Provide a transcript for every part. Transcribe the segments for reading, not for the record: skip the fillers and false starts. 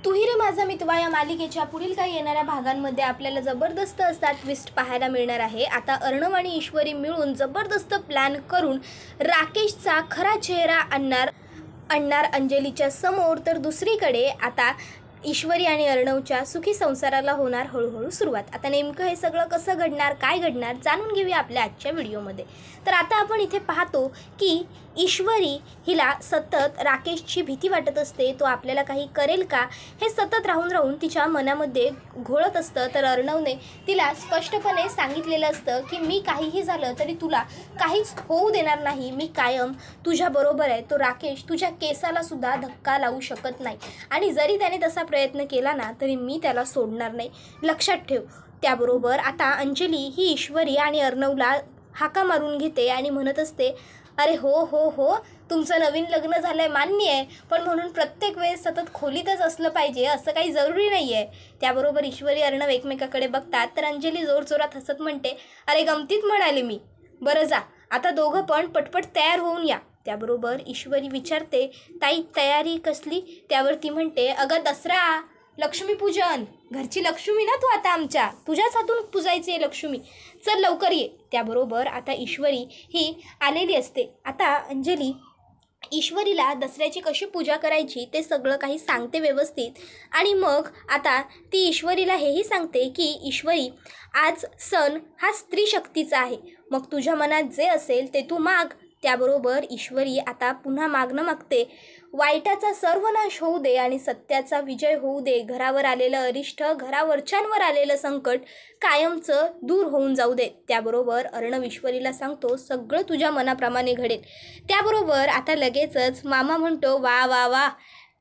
तू ही रे माझा मितवा या मालिकेच्या पुढील काही येणाऱ्या भागांमध्ये आपल्याला जबरदस्त असा ट्विस्ट पाहायला मिळणार आहे। आता अर्णव आणि ईश्वरी मिळून जबरदस्त प्लॅन करून राकेशचा खरा चेहरा आणणार अंजलीच्या समोर। तर दुसरीकडे आता ईश्वरी आणि अर्णवच्या सुखी संसाराला होणार हळूहळू सुरुवात। आता नेमकं हे सगळं कसं घडणार, काय घडणार जाणून घेऊया आपल्या आजच्या व्हिडिओमध्ये। तर आता आपण इथे पाहतो की ईश्वरी हिला सतत राकेशची भीती वाटत असते, तो आपल्याला काही करेल का हे सतत राहून तिच्या मनामध्ये घोळत असतं। तर अर्णवने तिला स्पष्टपणे सांगितलेलं असतं की मी काहीही झालं तरी तुला काहीच होऊ देणार नाही, मी कायम तुझ्याबरोबर आहे। तो राकेश तुझ्या केसाला सुद्धा धक्का लावू शकत नाही आणि जरी त्याने तसा प्रयत्न केला ना तरी मी त्याला सोडणार नाही, लक्षात ठेव। त्याबरोबर आता अंजली ही ईश्वरी आणि अर्णवला हाका मारून घेते आणि म्हणत असते, अरे हो हो हो तुमचं नवीन लग्न झालं आहे मान्य आहे, पण म्हणून प्रत्येक वेळेस सतत खोलीतच असलं पाहिजे असं काही जरुरी नाही आहे। त्याबरोबर ईश्वरी अर्णव एकमेकाकडे बघतात तर अंजली जोरजोरात हसत म्हणते, अरे गमतीत म्हणाले मी, बरं जा आता दोघं पण पटपट तयार होऊन या। त्याबरोबर ईश्वरी विचारते, ताई तयारी कसली? त्यावर ती म्हणते, अगं दसरा, लक्ष्मीपूजन, घरची लक्ष्मी ना तू आता आमच्या, तुझ्याच हातून पूजायची आहे लक्ष्मी, चल लवकर ये। त्याबरोबर आता ईश्वरी ही आलेली असते। आता अंजली ईश्वरीला दसऱ्याची कशी पूजा करायची ते सगळं काही सांगते व्यवस्थित आणि मग आता ती ईश्वरीला हेही सांगते की ईश्वरी आज सण हा स्त्री शक्तीचा आहे, मग तुझ्या मनात जे असेल ते तू माग। त्याबरोबर ईश्वरी आता पुन्हा मागणं मागते, वाईटाचा सर्वनाश होऊ दे आणि सत्याचा विजय होऊ दे, घरावर आलेलं अरिष्ट, घरावरच्यांवर आलेलं संकट कायमचं दूर होऊन जाऊ दे। त्याबरोबर अर्णव ईश्वरीला सांगतो, सगळं तुझ्या मनाप्रमाणे घडेल। त्याबरोबर आता लगेचच मामा म्हणतो, वा वा वा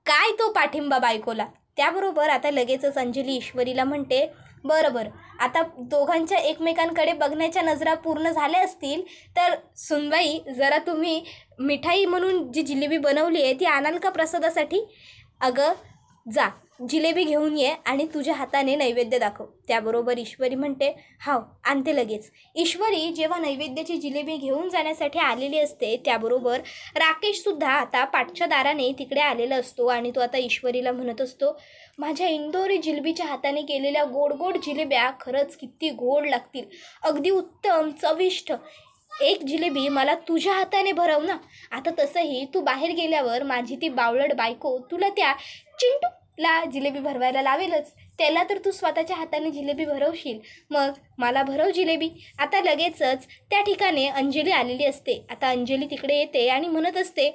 काय तो पाठिंबा बायकोला। त्याबरोबर आता लगेचच अंजली ईश्वरीला म्हणते, बरं आता दोघांच्या एकमेकांकडे बघण्याच्या नजरा पूर्ण झाल्या असतील तर सुनबाई जरा तुम्ही मिठाई म्हणून जी जिलेबी बनवली आहे ती आणाल का प्रसादासाठी? अगं जा जिलेबी घेऊन ये आणि तुझ्या हाताने नैवेद्य दाखव। त्याबरोबर ईश्वरी म्हणते, हाव आणते लगेच। ईश्वरी जेव्हा नैवेद्याची जिलेबी घेऊन जाण्यासाठी आलेली असते त्याबरोबर राकेशसुद्धा आता पाठच्या दाराने तिकडे आलेला असतो आणि तो आता ईश्वरीला म्हणत असतो, माझ्या इंदोरी जिलेबीच्या हाताने केलेल्या गोड गोड जिलेब्या खरंच किती गोड लागतील, अगदी उत्तम चविष्ट, एक जिलेबी मला तुझ्या हाताने भरव ना। आता तसंही तू बाहेर गेल्यावर माझी ती बावळट बायको तुला त्या चिंटूला जिलेबी भरवायला लावेलच, त्याला तर तू स्वतःच्या हाताने जिलेबी भरवशील, मग मला भरव जिलेबी। आता लगेचच त्या ठिकाणी अंजली आलेली असते। आता अंजली तिकडे येते आणि म्हणत असते,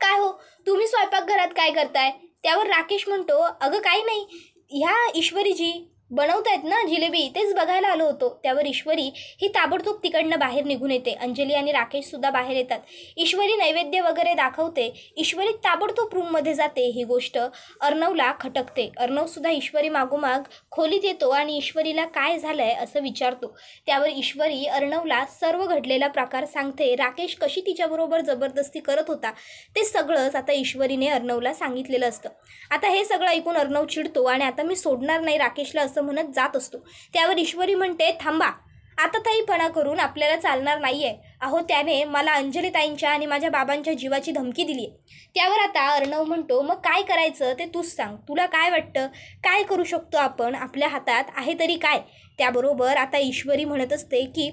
काय हो तुम्ही स्वयंपाकघरात काय करताय? त्यावर राकेश म्हणतो, अगं काही नाही, ह्या ईश्वरीजी बनवतायत ना जिलेबी तेच बघायला आलो होतो। त्यावर ईश्वरी ही ताबडतोब तिकडनं बाहेर निघून येते। अंजली आणि राकेशसुद्धा बाहेर येतात। ईश्वरी नैवेद्य वगैरे दाखवते, ईश्वरी ताबडतोब रूममध्ये जाते। ही गोष्ट अर्णवला खटकते। अर्णवसुद्धा ईश्वरी मागोमाग खोलीत येतो आणि ईश्वरीला काय झालं आहे असं विचारतो। त्यावर ईश्वरी अर्णवला सर्व घडलेला प्रकार सांगते, राकेश कशी तिच्याबरोबर जबरदस्ती करत होता ते सगळंच आता ईश्वरीने अर्णवला सांगितलेलं असतं। आता हे सगळं ऐकून अर्णव चिडतो आणि आता मी सोडणार नाही राकेशला असं म्हणत जात असतो। त्यावर ईश्वरी म्हणते, थांबा आता ताईपणा करून आपल्याला चालणार नाहीये, अहो त्याने मला अंजलीताईंच्या आणि माझ्या बाबांच्या जीवाची धमकी दिली आहे। त्यावर आता अर्णव म्हणतो, मग काय करायचं ते तूच सांग, तुला काय वाटतं, काय करू शकतो आपण, आपल्या हातात आहे तरी काय? त्याबरोबर आता ईश्वरी म्हणत असते की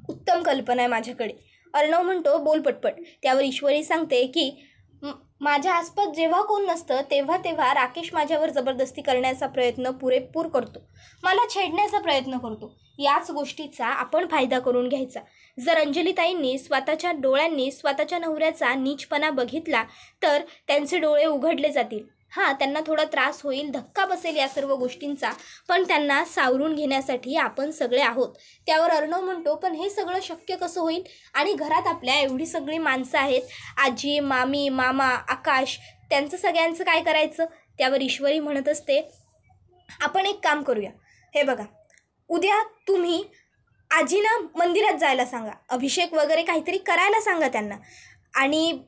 उत्तम कल्पना आहे माझ्याकडे। अर्णव म्हणतो, बोल पटपट। त्यावर ईश्वरी सांगते की माझ्या आसपास जेव्हा कोण नसतं तेव्हा राकेश माझ्यावर जबरदस्ती करण्याचा प्रयत्न पुरेपूर करतो, मला छेडण्याचा प्रयत्न करतो, याच गोष्टीचा आपण फायदा करून घ्यायचा। जर अंजलीताईंनी स्वतःच्या डोळ्यांनी स्वतःच्या नवऱ्याचा नीचपणा बघितला तर त्यांचे डोळे उघडले जातील। हां त्यांना थोडा त्रास होईल, धक्का बसेल या सर्व गोष्टींचा, पण त्यांना सावरून घेण्यासाठी आपण सगळे आहोत। त्यावर अर्णव म्हणतो, पण हे सगळं शक्य कसं होईल आणि घरात आपल्या एवढी सगळी माणसं आहेत, आजी, मामी, मामा, आकाश, त्यांचं सगळ्यांचं काय करायचं? त्यावर ईश्वरी म्हणत असते, आपण एक काम करूया, हे बघा उद्या तुम्ही आजीना मंदिरात जायला सांगा, अभिषेक वगैरे काहीतरी करायला सांगा त्यांना, आणि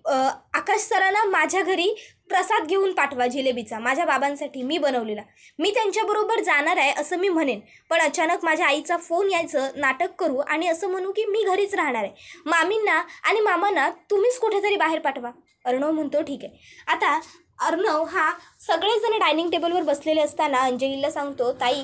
आकाश सरांना माझ्या घरी प्रसाद घेऊन पाठवा जिलेबीचा, माझ्या बाबांसाठी मी बनवलेला, मी त्यांच्याबरोबर जाणार आहे असं मी म्हणेन, पण अचानक माझ्या आईचा फोन यायचं नाटक करू आणि असं म्हणू की मी घरीच राहणार आहे, मामींना आणि मामांना तुम्हीच कुठेतरी बाहेर पाठवा। अर्णव म्हणतो, ठीक आहे। आता अर्णव हा सगळेजण डायनिंग टेबलवर बसलेले असताना अंजलीला सांगतो, ताई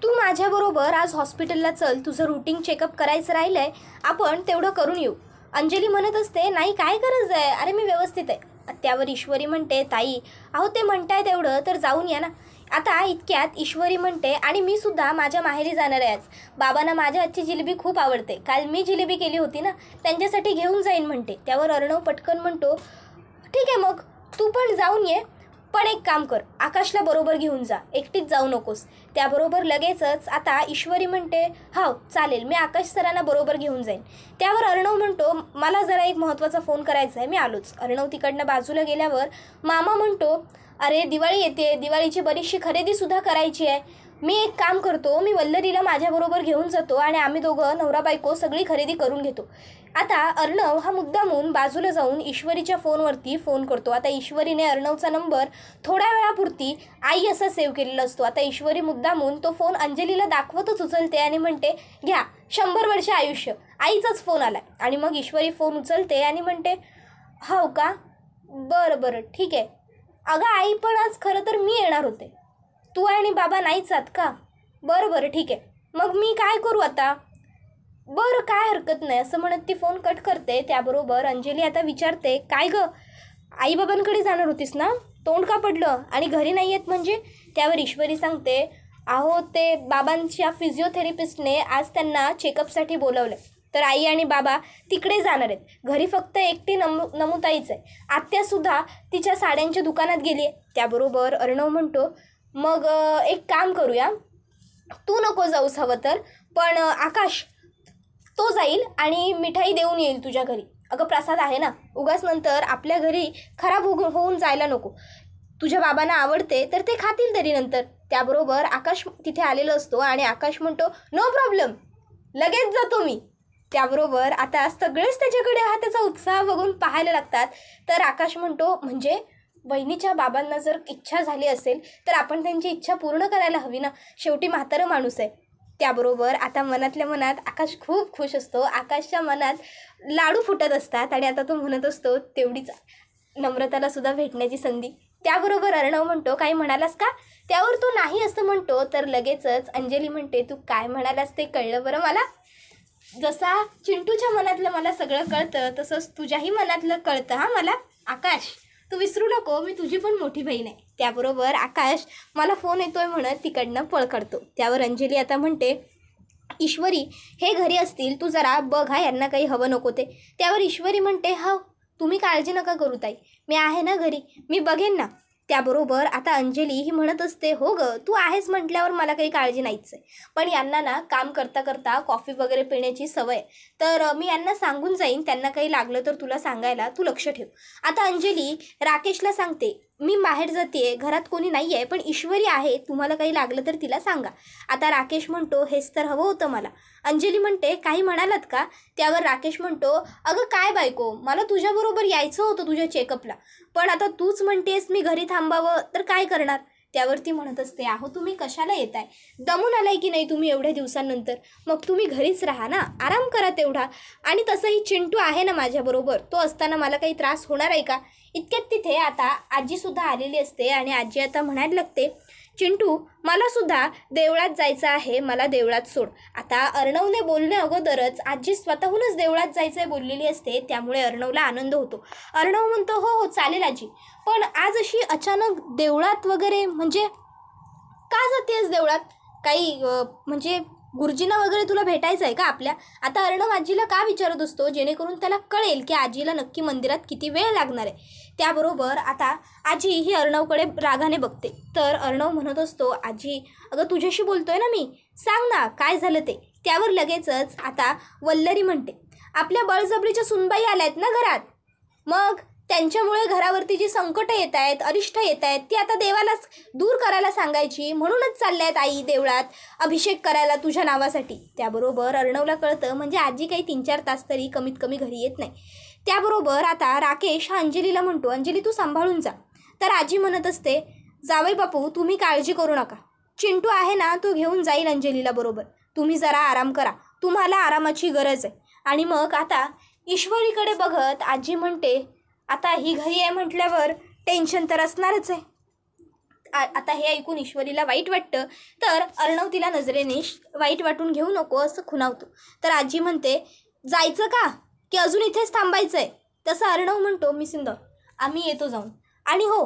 तू माझ्याबरोबर आज हॉस्पिटलला चल, तुझं रुटीन चेकअप करायचं राहिलं आहे, आपण तेवढं करून येऊ. अंजली म्हणत असते, नाही काय गरज आहे, अरे मी व्यवस्थित आहे. त्यावर ईश्वरी म्हणते, ताई अहो ते म्हणताय तेवढं तर जाऊन या ना. आता इतक्यात ईश्वरी म्हणते, आणि मी सुद्धा माझ्या माहेरी जाणार आहे आज. बाबांना माझ्या हातची जिलेबी खूप आवडते, काल मी जिलेबी केली होती ना, त्यांच्यासाठी घेऊन जाईन म्हणते. त्यावर अर्णव पटकन म्हणतो, ठीक आहे मग तू पण जाऊन ये, पण एक काम कर, आकाशला बरोबर घेऊन जा, एकटीच जाऊ नकोस. त्याबरोबर लगेचच आता ईश्वरी म्हणते, हो चालेल, मी आकाश सरांना बरोबर घेऊन जाईन. त्यावर अर्णव म्हणतो, मला जरा एक महत्त्वाचा फोन करायचा आहे, मी आलोच. अर्णव तिकडनं बाजूला गेल्यावर मामा म्हणतो, अरे दिवाळी येते, दिवाळीची बरीचशी खरेदीसुद्धा करायची आहे. मी एक काम करतो, मी वल्लरीला माझ्याबरोबर घेऊन जातो आणि आम्ही दोघं नवरा बायको सगळी खरेदी करून घेतो. आता अर्णव हा मुद्दामून बाजूला जाऊन ईश्वरीच्या फोनवरती फोन करतो. आता ईश्वरीने अर्णवचा नंबर थोड्या वेळापुरती आई असा सेव्ह केलेला असतो. आता ईश्वरी मुद्दामून तो फोन अंजलीला दाखवतच उचलते आणि म्हणते, घ्या 100 वर्ष आयुष्य, आईचाच फोन आला. आणि मग ईश्वरी फोन उचलते आणि म्हणते, हो का, बरं बरं ठीक आहे. अगं आई, पण आज खरं तर मी येणार होते, तू आणि बाबा नाहीच आहात का? बरं बरं ठीक आहे, मग मी काय करू आता? बरं काय हरकत नाही, असं म्हणत ती फोन कट करते. त्याबरोबर अंजली आता विचारते, काय गं आईबाबांकडे जाणार होतीस ना, तोंड का पडलं आणि घरी नाही येत म्हणजे? त्यावर ईश्वरी सांगते, अहो ते बाबांच्या फिजिओथेरपिस्टने आज त्यांना चेकअपसाठी बोलवलं, तर आई आणि बाबा तिकडे जाणार आहेत. घरी फक्त एकटी नमुताईच आहे, आत्यासुद्धा तिच्या साड्यांच्या दुकानात गेली आहे. त्याबरोबर अर्णव म्हणतो, मग एक काम करूया, तू नको जाऊस हवं तर, पण आकाश तो जाईल आणि मिठाई देऊन येईल तुझ्या घरी. अगं प्रसाद आहे ना, उगाच नंतर आपल्या घरी खराब होऊन जायला नको. तुझ्या बाबांना आवडते तर ते खातील तरी नंतर. त्याबरोबर आकाश तिथे आलेला असतो आणि आकाश म्हणतो, नो प्रॉब्लेम, लगेच जातो मी. त्याबरोबर आता सगळेच त्याच्याकडे हा त्याचा उत्साह बघून पाहायला लागतात. तर आकाश म्हणतो, म्हणजे वहिनीच्या बाबांना जर इच्छा झाली असेल तर आपण त्यांची इच्छा पूर्ण करायला हवी ना, शेवटी म्हातारं माणूस आहे. त्याबरोबर आता मनातल्या मनात आकाश खूप खुश असतो. आकाशच्या मनात लाडू फुटत असतात आणि आता तो म्हणत असतो, तेवढीच नम्रताला सुद्धा भेटण्याची संधी. त्याबरोबर अर्णव म्हणतो, काही म्हणालास का? त्यावर तो नाही असं म्हणतो. तर लगेचच अंजली म्हणते, तू काय म्हणालास ते कळलं बरं मला. जसा चिंटूच्या मनातलं मला सगळं कळतं तसंच तुझ्याही मनातलं कळतं हा मला. आकाश तू विसरू नको, मी तुझी पण मोठी बहीण आहे. त्याबरोबर आकाश मला फोन येतोय म्हणत तिकडनं पळ काढतो. त्यावर अंजली आता म्हणते, ईश्वरी हे घरी असतील, तू जरा बघ हा, यांना काही हवं नको ते. त्यावर ईश्वरी म्हणते, हो तुम्ही काळजी नका करू ताई, मी आहे ना घरी, मी बघेन ना. त्याबरोबर आता अंजली ही म्हणत असते, हो गं तू आहेस म्हटल्यावर मला काही काळजी नाहीच आहे, पण यांना ना काम करता करता कॉफी वगैरे पिण्याची सवय, तर मी यांना सांगून जाईन, त्यांना काही लागलं तर तुला सांगायला, तू लक्ष ठेव. आता अंजली राकेशला सांगते, मी बाहेर जाते, घरात कोणी नाही आहे, पण ईश्वरी आहे, तुम्हाला काही लागलं तर तिला सांगा. आता राकेश म्हणतो, हेच तर हवं होतं मला. अंजली म्हणते, काही म्हणालात का? त्यावर राकेश म्हणतो, अगं काय बायको, मला तुझ्याबरोबर यायचं होतं तुझ्या चेकअपला, पण आता तूच म्हणतेस मी घरी थांबावं, तर काय करणार? त्यावरती म्हणत असते, अहो तुम्ही कशाला येताय, दमून आलाय की नाही तुम्ही एवढ्या दिवसांनंतर, मग तुम्ही घरीच राहा ना, आराम करा तेवढा. आणि तसंही चिंटू आहे ना माझ्याबरोबर, तो असताना मला काही त्रास होणार आहे का? इतक्यात तिथे आता आजीसुद्धा आलेली असते आणि आजी आता म्हणायला लागते, चिंटू मला सुद्धा देवळात जायचं आहे, मला देवळात सोड. आता अर्णवने बोलण्या अगोदरच आजी स्वतःहूनच देवळात जायचं आहे बोललेली असते, त्यामुळे अर्णवला आनंद होतो. अर्णव म्हणतो, हो हो चालेल आजी, पण आज अशी अचानक देवळात वगैरे, म्हणजे का जातेस देवळात? काही म्हणजे गुरुजींना वगैरे तुला भेटायचं आहे का आपल्या? आता अर्णव आजीला का विचारत असतो, जेणेकरून त्याला कळेल की आजीला नक्की मंदिरात किती वेळ लागणार आहे. त्याबरोबर आता आजी ही अर्णवकडे रागाने बघते. तर अर्णव म्हणत असतो, आजी अगं तुझ्याशी बोलतोय ना मी, सांग ना काय झालं ते. त्यावर लगेचच आता वल्लरी म्हणते, आपल्या बळजबरीच्या सुनबाई आल्यात ना घरात, मग त्यांच्यामुळे घरावरती जी संकटं येत आहेत, अरिष्ट येत आहेत, ती आता देवालाच दूर करायला सांगायची, म्हणूनच चालल्या आहेत आई देवळात अभिषेक करायला तुझ्या नावासाठी. त्याबरोबर अर्णवला कळतं, म्हणजे आजी काही 3-4 तास तरी कमीत कमी घरी येत नाही. त्याबरोबर आता राकेश हा अंजलीला म्हणतो, अंजली तू सांभाळून जा. तर आजी म्हणत असते, जावई बापू तुम्ही काळजी करू नका, चिंटू आहे ना तो घेऊन जाईल अंजलीला बरोबर, तुम्ही जरा आराम करा, तुम्हाला आरामाची गरज आहे. आणि मग आता ईश्वरीकडे बघत आजी म्हणते, आता ही घरी आहे म्हटल्यावर टेन्शन तर असणारच आहे. आता हे ऐकून ईश्वरीला वाईट वाटतं, तर अर्णव तिला नजरेने वाईट वाटून घेऊ नको असं खुणावतो. तर आजी म्हणते, जायचं का की अजून इथेच थांबायचं आहे? तसं अर्णव म्हणतो, मी सिंदर, आम्ही येतो जाऊन, आणि हो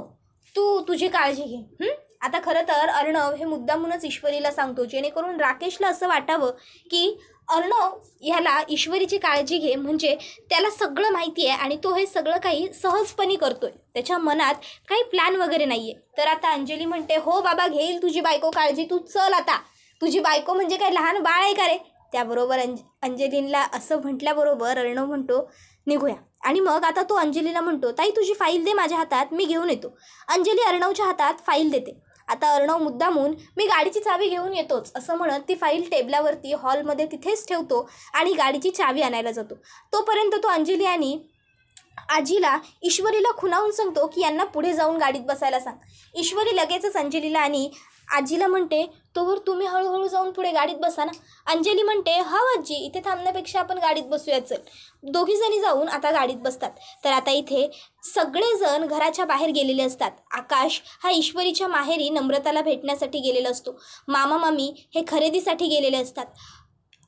तू तुझी काळजी घे. आता खरं तर अर्णव हे मुद्दामूनच ईश्वरीला सांगतो, जेणेकरून राकेशला असं वाटावं की अर्णव ह्याला ईश्वरीची काळजी घे, म्हणजे त्याला सगळं माहिती आहे आणि तो हे सगळं काही सहजपणे करतोय, त्याच्या मनात काही प्लॅन वगैरे नाही आहे. तर आता अंजली म्हणते, हो बाबा, घेईल तुझी बायको काळजी, तू चल आता. तुझी बायको म्हणजे काय लहान बाळ आहे का रे? त्याबरोबर अंजलीला असं म्हटल्याबरोबर अर्णव म्हणतो, निघूया. आणि मग आता तो अंजलीला म्हणतो, ताई तुझी फाईल दे माझ्या हातात, मी घेऊन येतो. अंजली अर्णवच्या हातात फाईल देते. आता अर्णव मुद्दामून, मी गाडीची चावी घेऊन येतोच असं म्हणत ती फाईल टेबलावरती हॉलमध्ये तिथेच ठेवतो आणि गाडीची चावी आणायला जातो. तोपर्यंत तो अंजली आणि आजीला ईश्वरीला खुणावून सांगतो की यांना पुढे जाऊन गाडीत बसायला सांग. ईश्वरी लगेचच अंजलीला आणि आजीला म्हणते, तोवर तुम्ही हळूहळू जाऊन पुढे गाडीत बसा ना. अंजली म्हणते, हा आजी, इथे थांबण्यापेक्षा आपण गाडीत बसूया, चल. दोघीजणी जाऊन आता गाडीत बसतात. तर आता इथे सगळेजण घराच्या बाहेर गेलेले असतात. आकाश हा ईश्वरीच्या माहेरी नम्रताला भेटण्यासाठी गेलेला असतो. मामा मामी हे खरेदीसाठी गेलेले असतात.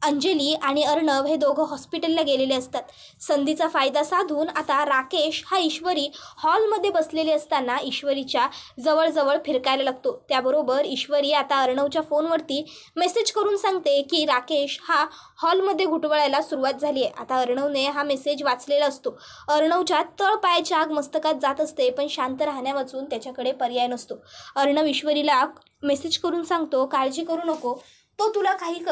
अंजली आणि अर्णव हे दोघं हॉस्पिटलला गेलेले असतात. संधीचा फायदा साधून आता राकेश हा ईश्वरी हॉलमध्ये बसलेले असताना ईश्वरीच्या जवळजवळ फिरकायला लागतो. त्याबरोबर ईश्वरी आता अर्णवच्या फोनवरती मेसेज करून सांगते की राकेश हा हॉलमध्ये घुटवळायला सुरुवात झाली आहे. आता अर्णवने हा मेसेज वाचलेला असतो. अर्णवच्या तळपायाची आग मस्तकात जात असते, पण शांत राहण्या वाचून त्याच्याकडे पर्याय नसतो. अर्णव ईश्वरीला मेसेज करून सांगतो, काळजी करू नको, तो तुला काही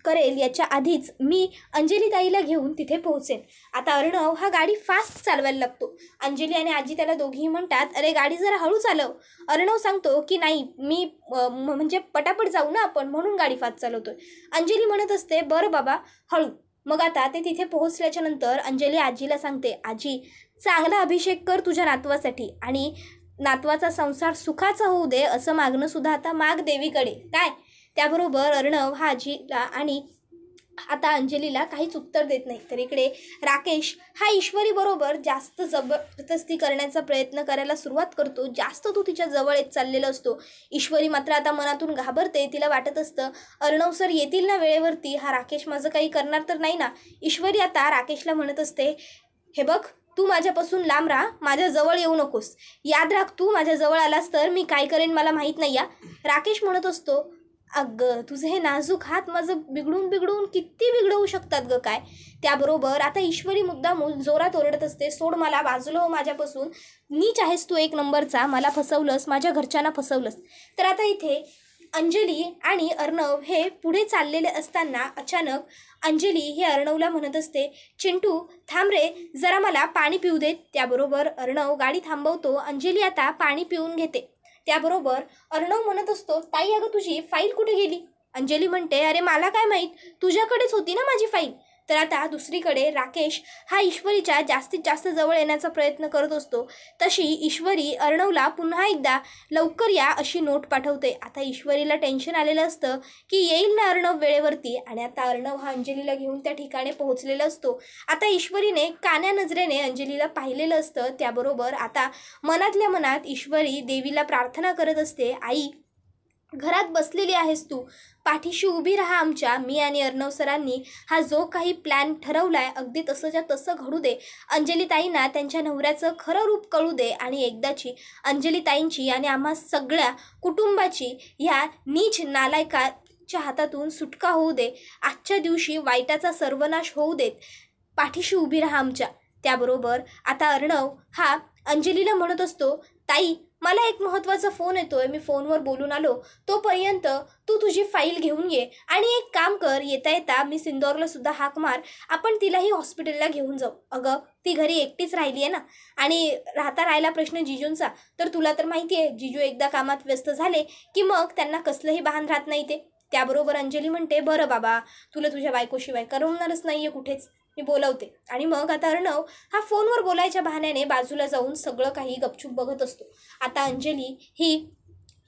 करेल याच्या आधीच मी अंजली ताईला घेऊन तिथे पोहोचेन. आता अर्णव हा गाडी फास्ट चालवायला लागतो. अंजली आणि आजी त्याला दोघीही म्हणतात, अरे गाडी जरा हळू चालव. अर्णव सांगतो की नाही, मी म्हणजे पटापट जाऊ ना आपण, म्हणून गाडी फास्ट चालवतोय. अंजली म्हणत असते, बरं बाबा हळू. मग आता ते तिथे पोहोचल्याच्या नंतर अंजली आजीला सांगते, आजी चांगला अभिषेक कर तुझ्या नातवासाठी आणि नातवाचा संसार सुखाचा होऊ दे असं मागणं सुद्धा आता माग देवीकडे, काय? त्याबरोबर अर्णव हा आजीला आणि आता अंजलीला काहीच उत्तर देत नाही. तर इकडे राकेश हा ईश्वरीबरोबर जास्त जबरदस्ती करण्याचा प्रयत्न करायला सुरुवात करतो. जास्त तो तिच्या जवळ येत चाललेला असतो. ईश्वरी मात्र आता मनातून घाबरते. तिला वाटत असतं, अर्णव सर येतील ना वेळेवरती, हा राकेश माझं काही करणार तर नाही ना. ईश्वरी आता राकेशला म्हणत असते, हे बघ, तू माझ्यापासून लांब राहा, माझ्या जवळ येऊ नकोस. याद राख, तू माझ्या जवळ आलास तर मी काय करेन मला माहीत नाही. राकेश म्हणत असतो, अगं तुझे हे नाजूक हात माझं बिघडून किती बिघडवू शकतात गं काय. त्याबरोबर आता ईश्वरी मुद्दामून जोरात ओरडत असते, सोड मला, बाजूला हो माझ्यापासून, नीच आहेस तू एक नंबरचा, मला फसवलंस, माझ्या घरच्यांना फसवलंस. तर आता इथे अंजली आणि अर्णव हे पुढे चाललेले असताना अचानक अंजली हे अर्णवला म्हणत असते, चिंटू थांब रे, जरा मला पाणी पिऊ देत. त्याबरोबर अर्णव गाडी थांबवतो. अंजली आता पाणी पिऊन घेते. त्याबरोबर अर्णव म्हणत असतो, ताई अगं तुझी फाईल कुठे गेली? अंजली म्हणते, अरे मला काय माहीत, तुझ्याकडेच होती ना माझी फाईल. तर आता दुसरीकडे राकेश हा ईश्वरीच्या जास्तीत जास्त जवळ येण्याचा प्रयत्न करत असतो. तशी ईश्वरी अर्णवला पुन्हा एकदा लवकर या अशी नोट पाठवते. आता ईश्वरीला टेन्शन आलेलं असतं की येईल ना अर्णव वेळेवरती, आणि आता अर्णव हा अंजलीला घेऊन त्या ठिकाणी पोहोचलेला असतो. आता ईश्वरीने कान्या नजरेने अंजलीला पाहिलेलं असतं. त्याबरोबर आता मनातल्या मनात ईश्वरी देवीला प्रार्थना करत असते, आई घरात बसलेली आहेस तू, पाठीशी उभी राहा आमच्या. मी आणि अर्णव सरांनी हा जो काही प्लॅन ठरवलाय अगदी तसंच्या तसं घडू दे. अंजलीताईंना त्यांच्या नवऱ्याचं खरं रूप कळू दे आणि एकदाची अंजलीताईंची आणि आम्हा सगळ्या कुटुंबाची ह्या नीच नालायकाच्या हातातून सुटका होऊ दे. आजच्या दिवशी वाईटाचा सर्वनाश होऊ देत. पाठीशी उभी राहा आमच्या. त्याबरोबर आता अर्णव हा अंजलीला म्हणत असतो, ताई मला एक महत्त्वाचा फोन येतोय, मी फोनवर बोलून आलो, तोपर्यंत तू तुझी फाईल घेऊन ये आणि एक काम कर, येता येता मी सिंदूरला सुद्धा हाक मार, आपण तिलाही हॉस्पिटलला घेऊन जाऊ. अगं ती घरी एकटीच राहिली आहे ना, आणि राहिला प्रश्न जिजूंचा, तर तुला तर माहिती आहे जिजू एकदा कामात व्यस्त झाले की मग त्यांना कसलंही भान राहत नाही ते. त्याबरोबर अंजली म्हणते, बरं बाबा, तुला तुझ्या बायकोशिवाय करमणारच नाही आहे कुठेच, मी बोलवते. आणि मग आता अर्णव हा फोनवर बोलायच्या बहाण्याने बाजूला जाऊन सगळं काही गपचूप बघत असतो. आता अंजली ही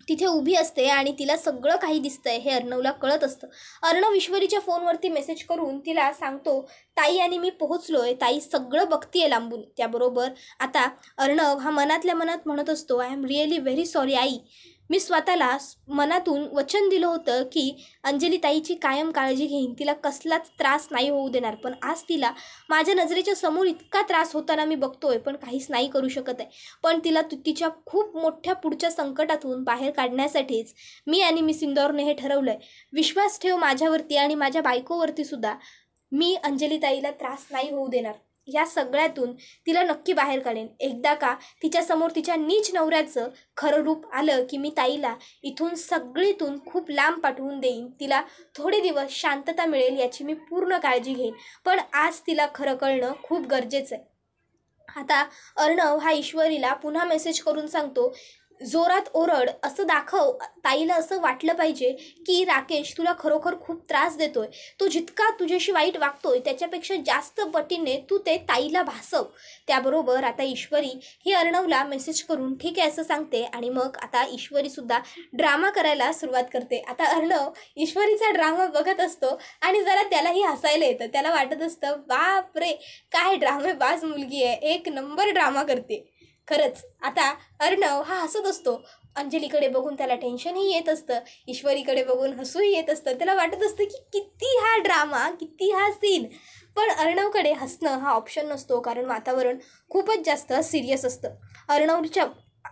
तिथे उभी असते आणि तिला सगळं काही दिसतंय हे अर्णवला कळत असतं. अर्णव ईश्वरीच्या फोनवरती मेसेज करून तिला सांगतो, ताई आणि मी पोहोचलोय, ताई सगळं बघतीये लांबून. त्याबरोबर आता अर्णव हा मनातल्या मनात म्हणत असतो, I am really very sorry आई. मी स्वतःला मनातून वचन दिलं होतं की अंजली ताईची कायम काळजी घेईन, तिला कसलाच त्रास नाही होऊ देणार. पण आज तिला माझ्या नजरेच्या समोर इतका त्रास होताना मी बघतोय, पण काहीच नाही करू शकत आहे. पण तिला तिच्या खूप मोठ्या पुढच्या संकटातून बाहेर काढण्यासाठीच मी आणि मिस इंदौरने हे ठरवलं आहे. विश्वास ठेव माझ्यावरती आणि माझ्या बायकोवरती सुद्धा. मी अंजली ताईला त्रास नाही होऊ देणार. या सगळ्यातून तिला नक्की बाहेर काढेन. एकदा का तिच्यासमोर तिच्या नीच नवऱ्याचं खरं रूप आलं की मी ताईला इथून सगळीतून खूप लांब पाठवून देईन. तिला थोडे दिवस शांतता मिळेल याची मी पूर्ण काळजी घेईन. पण आज तिला खरं कळणं खूप गरजेचं आहे. आता अर्णव हा ईश्वरीला पुन्हा मेसेज करून सांगतो, जोरात ओरड, असं दाखव, ताईला असं वाटलं पाहिजे की राकेश तुला खरोखर खूप त्रास देतोय. तो जितका तुझ्याशी वाईट वागतोय त्याच्यापेक्षा जास्त पटीने तू ते ताईला भासव. त्याबरोबर आता ईश्वरी ही अर्णवला मेसेज करून ठीक आहे असं सांगते आणि मग आता ईश्वरीसुद्धा ड्रामा करायला सुरुवात करते. आता अर्णव ईश्वरीचा ड्रामा बघत असतो आणि जरा त्यालाही हसायला येतं. त्याला वाटत असतं, बाप रे काय ड्रामेबाज मुलगी आहे, एक नंबर ड्रामा करते. खरंच आता अर्णव हा हसत असतो. अंजलीकडे बघून त्याला टेन्शनही येत असतं, ईश्वरीकडे बघून हसूही येत असतं. त्याला वाटत असतं की किती हा ड्रामा, किती हा सीन. पण अर्णवकडे हसणं हा ऑप्शन नसतो, कारण वातावरण खूपच जास्त सिरियस असतं. अर्णवच्या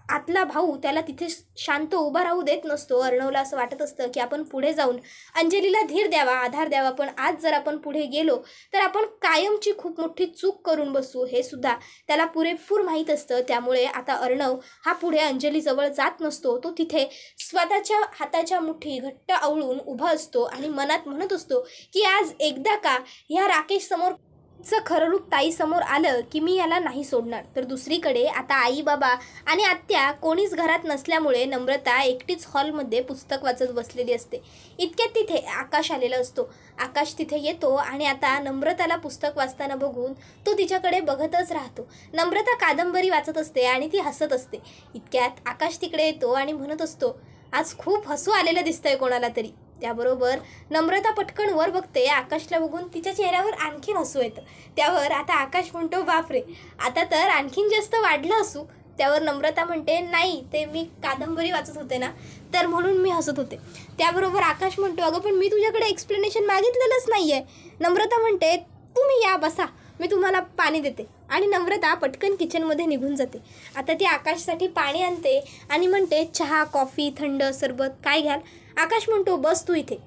आतला भाऊ त्याला तिथे शांत उभा राहू देत नसतो. अर्णवला असं वाटत असतं की आपण पुढे जाऊन अंजलीला धीर द्यावा, आधार द्यावा. पण आज जर आपण पुढे गेलो तर आपण कायमची खूप मोठी चूक करून बसू, हे सुद्धा त्याला पुरेपूर माहीत असतं. त्यामुळे आता अर्णव हा पुढे अंजलीजवळ जात नसतो. तो तिथे स्वतःच्या हाताच्या मुठी घट्ट आवळून उभा असतो आणि मनात म्हणत असतो की आज एकदा का ह्या राकेश समोर चं खरं रूप ताईसमोर आलं की मी याला नाही सोडणार. तर दुसरीकडे आता आई बाबा आणि आत्या कोणीच घरात नसल्यामुळे नम्रता एकटीच हॉलमध्ये पुस्तक वाचत बसलेली असते. इतक्यात तिथे आकाश आलेला असतो. आकाश तिथे येतो आणि आता नम्रताला पुस्तक वाचताना बघून तो तिच्याकडे बघतच राहतो. नम्रता कादंबरी वाचत असते आणि ती हसत असते. इतक्यात आकाश तिकडे येतो आणि म्हणत असतो, आज खूप हसू आलेलं दिसतंय कोणाला तरी. त्याबरोबर नम्रता पटकन वर बघते. आकाशला बघून तिच्या चेहऱ्यावर आणखीन हसू येतं. त्यावर आता आकाश म्हणतो, बापरे आता तर आणखीन जास्त वाढलं हसू. त्यावर नम्रता म्हणते, नाही ते मी कादंबरी वाचत होते ना, तर म्हणून मी हसत होते. त्याबरोबर आकाश म्हणतो, अगं पण मी तुझ्याकडे एक्सप्लेनेशन मागितलेलंच नाही आहे. नम्रता म्हणते, तुम्ही या बसा, मी तुम्हाला पाणी देते. आणि नम्रता पटकन किचनमध्ये निघून जाते. आता ती आकाशसाठी पाणी आणते आणि म्हणते, चहा, कॉफी, थंड सरबत काय घ्याल. आकाश म्हणतो, बस तू इथे.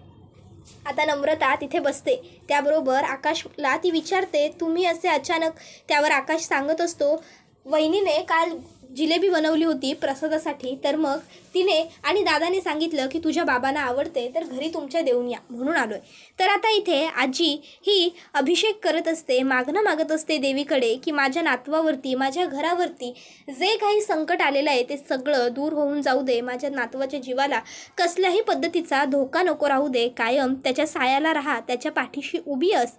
आता नम्रता तिथे बसते. त्याबरोबर आकाशला ती विचारते, तुम्ही असे अचानक. त्यावर आकाश सांगत असतो, वहिनीने काल जिलेबी बनवली होती प्रसादासाठी, तर मग तिने आणि दादाने सांगितलं की तुझ्या बाबांना आवडते तर घरी तुमच्या देऊन या, म्हणून आलो आहे. तर आता इथे आजी ही अभिषेक करत असते, मागणं मागत असते देवीकडे की माझ्या नातवावरती, माझ्या घरावरती जे काही संकट आलेलं आहे ते सगळं दूर होऊन जाऊ दे. माझ्या नातवाच्या जीवाला कसल्याही पद्धतीचा धोका नको राहू दे. कायम त्याच्या सायाला राहा, त्याच्या पाठीशी उभी अस,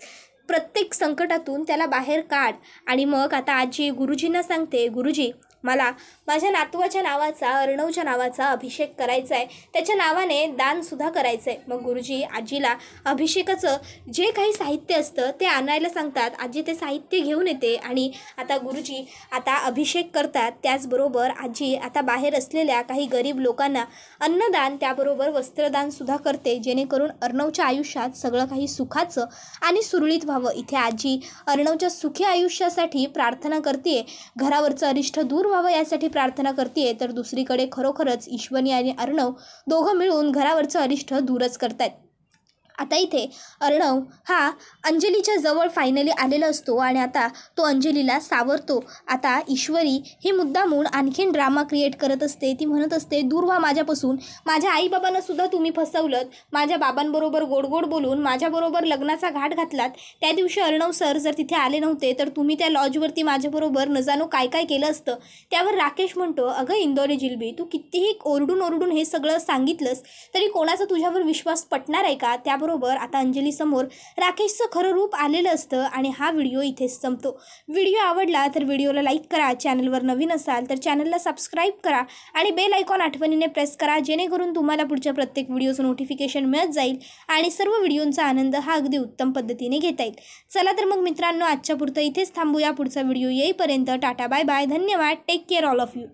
प्रत्येक संकटातून त्याला बाहेर काढ. आणि मग आता आजी गुरुजींना सांगते, गुरुजी मला माझ्या नातवाच्या नावाचा, अर्णवच्या नावाचा अभिषेक करायचा आहे, त्याच्या नावाने दानसुद्धा करायचं आहे. मग गुरुजी आजीला अभिषेकाचं जे काही साहित्य असतं ते आणायला सांगतात. आजी ते साहित्य घेऊन येते आणि आता गुरुजी आता अभिषेक करतात. त्याचबरोबर आजी आता बाहेर असलेल्या काही गरीब लोकांना अन्नदान, त्याबरोबर वस्त्रदानसुद्धा करते, जेणेकरून अर्णवच्या आयुष्यात सगळं काही सुखाचं आणि सुरळीत व्हावं. इथे आजी अर्णवच्या सुखी आयुष्यासाठी प्रार्थना करते, घरावरचं अरिष्ट दूर व्हावं यासाठी प्रार्थना करते. तर दुसरीकडे खरोखरच ईश्वरी आणि अर्णव दोघं मिळून घरावरचं अरिष्ट दूरच करतायत. आता इथे अर्णव हा अंजलीच्या जवळ फायनली आलेला असतो आणि आता तो अंजलीला सावरतो. आता ईश्वरी ही मुद्दामून आणखीन ड्रामा क्रिएट करत असते. ती म्हणत असते, दूर व्हा माझ्यापासून, माझ्या आईबाबांना सुद्धा तुम्ही फसवलं, माझ्या बाबांबरोबर गोड गोड बोलून माझ्याबरोबर लग्नाचा घाट घातलात. त्या दिवशी अर्णव सर जर तिथे आले नव्हते तर तुम्ही त्या लॉजवरती माझ्याबरोबर न जाणो काय काय केलं असतं. त्यावर राकेश म्हणतो, अगं इंदोरी जिलबी, तू कितीही ओरडून ओरडून हे सगळं सांगितलंस तरी कोणाचा तुझ्यावर विश्वास पटणार आहे का. त्या त्याबरोबर आता अंजलीसमोर राकेशचं खरं रूप आलेलं असतं आणि हा व्हिडिओ इथेच संपतो. व्हिडिओ आवडला तर व्हिडिओला लाईक करा, चॅनलवर नवीन असाल तर चॅनलला सबस्क्राईब करा आणि बेल आयकॉन आठवणीने प्रेस करा, जेणेकरून तुम्हाला पुढच्या प्रत्येक व्हिडिओचं नोटिफिकेशन मिळत जाईल आणि सर्व व्हिडिओंचा आनंद हा अगदी उत्तम पद्धतीने घेता येईल. चला तर मग मित्रांनो, आजच्या पुरतं इथेच थांबूया. पुढचा व्हिडिओ येईपर्यंत टाटा बाय बाय, धन्यवाद, take care all of you.